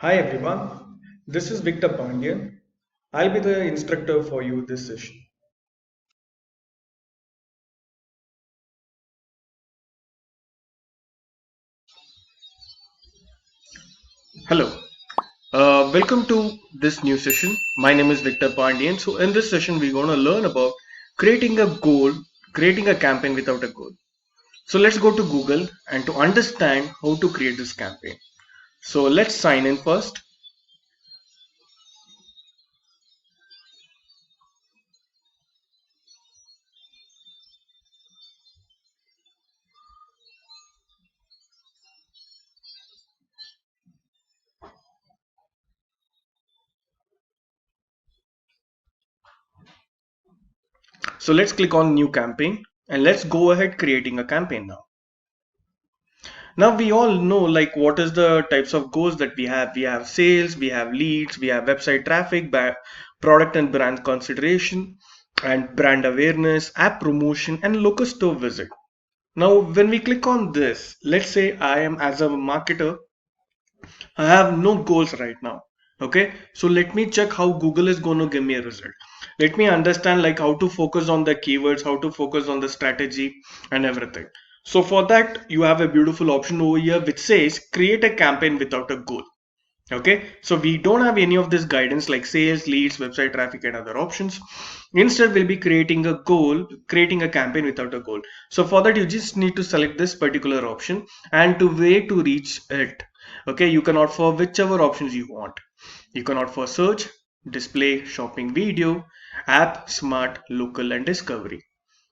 Hi everyone, this is Victor Pandian. I'll be the instructor for you this session. Hello, welcome to this new session. My name is Victor Pandian. So in this session, we're going to learn about creating a goal, creating a campaign without a goal. So let's go to Google and to understand how to create this campaign. So let's sign in first. So let's click on new campaign and let's go ahead creating a campaign now. Now we all know like what is the types of goals that we have. We have sales, we have leads, we have website traffic, product and brand consideration, and brand awareness, app promotion, and local store visit. Now when we click on this, let's say I am as a marketer, I have no goals right now. Okay, so let me check how Google is going to give me a result. Let me understand like how to focus on the keywords, how to focus on the strategy and everything. So for that, you have a beautiful option over here which says create a campaign without a goal. Okay, so we don't have any of this guidance like sales, leads, website traffic, and other options. Instead, we'll be creating a goal, creating a campaign without a goal. So for that, you just need to select this particular option and to way to reach it. Okay, you can opt for whichever options you want. You can opt for search, display, shopping video, app, smart, local, and discovery.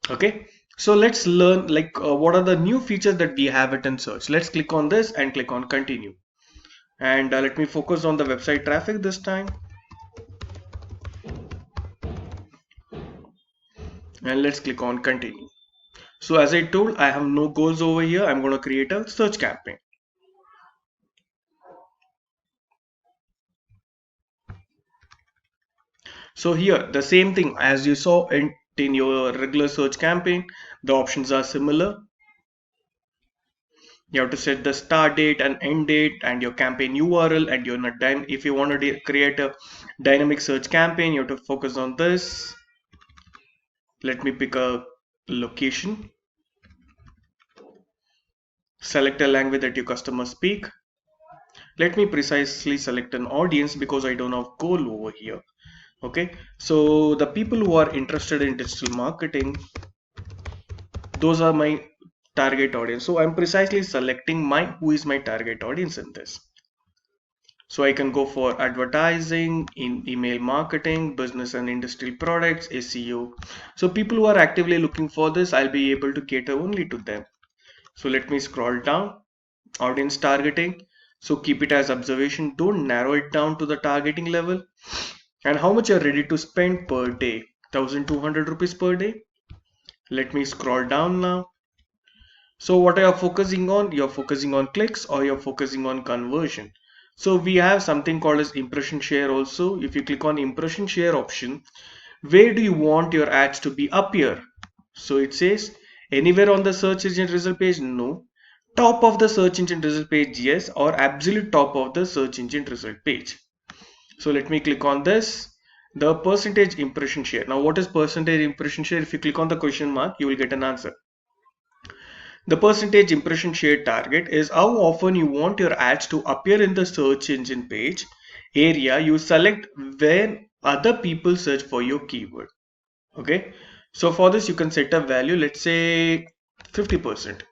Okay, so let's learn like what are the new features that we have it in search. Let's click on this and click on continue. And let me focus on the website traffic this time. And let's click on continue. So as I told, I have no goals over here. I'm going to create a search campaign. So here, the same thing as you saw in your regular search campaign, the options are similar. You have to set the start date and end date and your campaign URL and your if you want to create a dynamic search campaign, you have to focus on this. Let me pick a location. Select a language that your customers speak. Let me precisely select an audience because I don't have goal over here. Okay, so the people who are interested in digital marketing, those are my target audience. So I'm precisely selecting my who is my target audience in this. So I can go for advertising, in email marketing, business and industrial products, SEO. So people who are actively looking for this, I'll be able to cater only to them. So let me scroll down, audience targeting. So keep it as observation, don't narrow it down to the targeting level. And how much you're ready to spend per day, 1200 rupees per day. Let me scroll down now. So what are you focusing on? You're focusing on clicks or you're focusing on conversion. So we have something called as impression share also. If you click on impression share option, where do you want your ads to be appear? So it says anywhere on the search engine result page, no. Top of the search engine result page, yes, or absolute top of the search engine result page. So let me click on this. The percentage impression share. Now what is percentage impression share? If you click on the question mark, you will get an answer. The percentage impression share target is how often you want your ads to appear in the search engine page area you select when other people search for your keyword. Okay, so for this you can set a value, let's say 50%.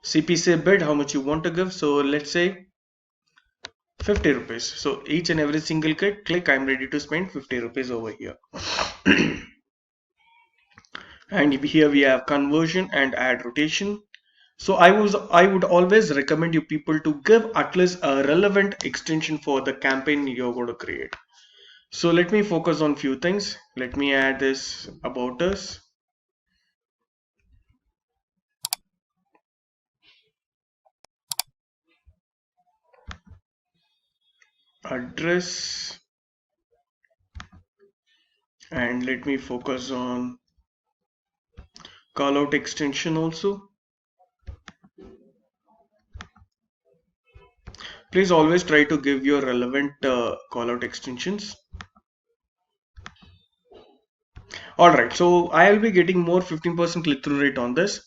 CPC bid, how much you want to give, so let's say 50 rupees. So each and every single click I'm ready to spend 50 rupees over here. And here we have conversion and ad rotation. So I would always recommend you people to give at least a relevant extension for the campaign you're going to create. So let me focus on few things. Let me add this about us, address, and let me focus on callout extension also. Please always try to give your relevant callout extensions. Alright, so I'll be getting more 15% click-through rate on this.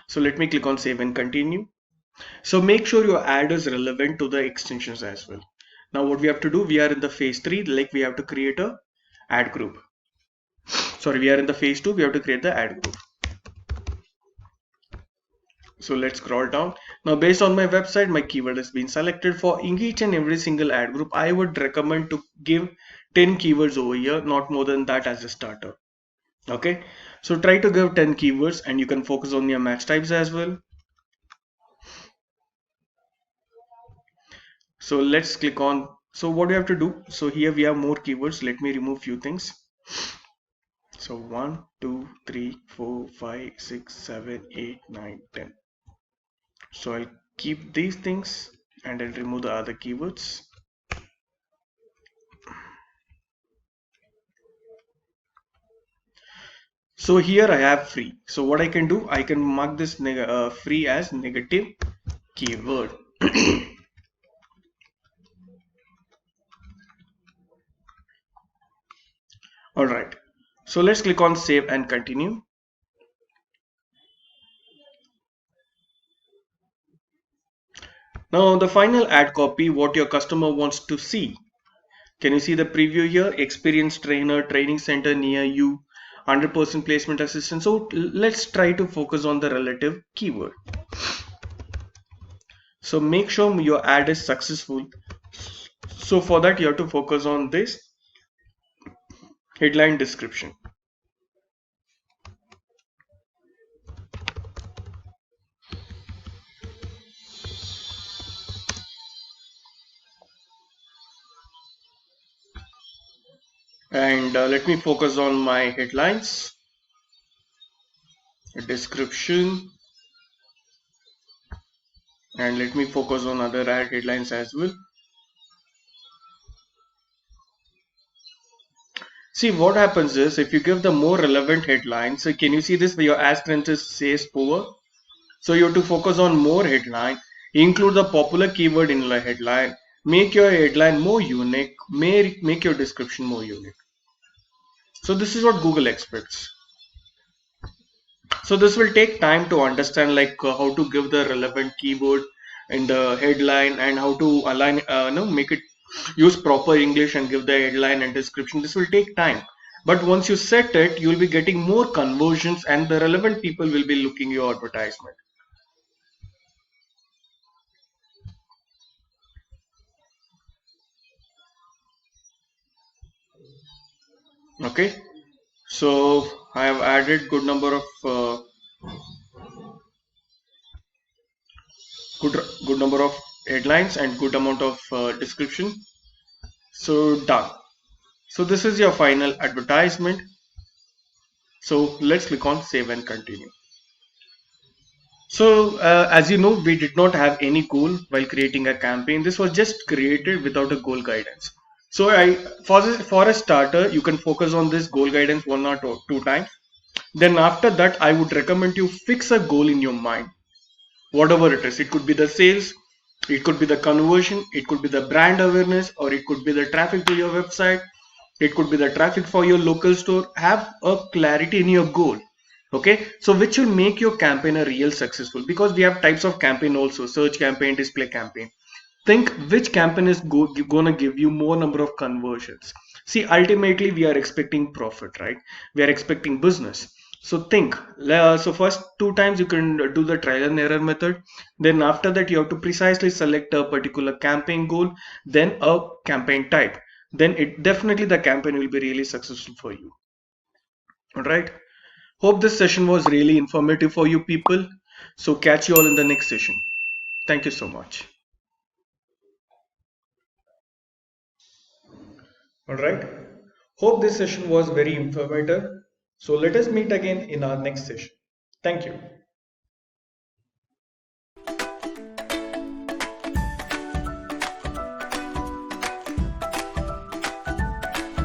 So let me click on save and continue. So make sure your ad is relevant to the extensions as well. Now what we have to do, we are in the phase 3, like we have to create a ad group. Sorry, we are in the phase 2, we have to create the ad group. So let's scroll down. Now based on my website, my keyword has been selected. For each and every single ad group, I would recommend to give 10 keywords over here, not more than that as a starter. Okay, so try to give 10 keywords and you can focus on your match types as well. So let's click on, so what do you have to do? So here we have more keywords. Let me remove few things. So 1, 2, 3, 4, 5, 6, 7, 8, 9, 10. So I'll keep these things and I'll remove the other keywords. So here I have free. So what I can do, I can mark this free as negative keyword. All right. So let's click on save and continue. Now the final ad copy, what your customer wants to see. Can you see the preview here? Experienced trainer, training center near you, 100% placement assistance. So let's try to focus on the relative keyword. So make sure your ad is successful. So for that you have to focus on this headline description. And let me focus on my headlines, description, and let me focus on other ad headlines as well. See what happens is if you give the more relevant headlines, so can you see this where your ad strength is says poor? So you have to focus on more headline, include the popular keyword in the headline, make your headline more unique, make your description more unique. So this is what Google expects. So this will take time to understand like how to give the relevant keyword in the headline and how to align, make it use proper English and give the headline and description. This will take time. But once you set it, you will be getting more conversions and the relevant people will be looking your advertisement. Okay. So I have added good good number of headlines and good amount of description. So done. So this is your final advertisement. So let's click on save and continue. So as you know, we did not have any goal while creating a campaign. This was just created without a goal guidance. So for a starter, you can focus on this goal guidance one or two times. Then after that, I would recommend you fix a goal in your mind, whatever it is. It could be the sales, it could be the conversion, it could be the brand awareness, or it could be the traffic to your website, it could be the traffic for your local store. Have a clarity in your goal. Okay, so which will make your campaign a real successful, because we have types of campaign also: search campaign, display campaign. Think which campaign is gonna give you more number of conversions. See, ultimately we are expecting profit, right? We are expecting business. So think, so first two times you can do the trial and error method. Then after that you have to precisely select a particular campaign goal, then a campaign type. Then it definitely the campaign will be really successful for you. All right. Hope this session was really informative for you people. So catch you all in the next session. Thank you so much. All right. Hope this session was very informative. So let us meet again in our next session. Thank you.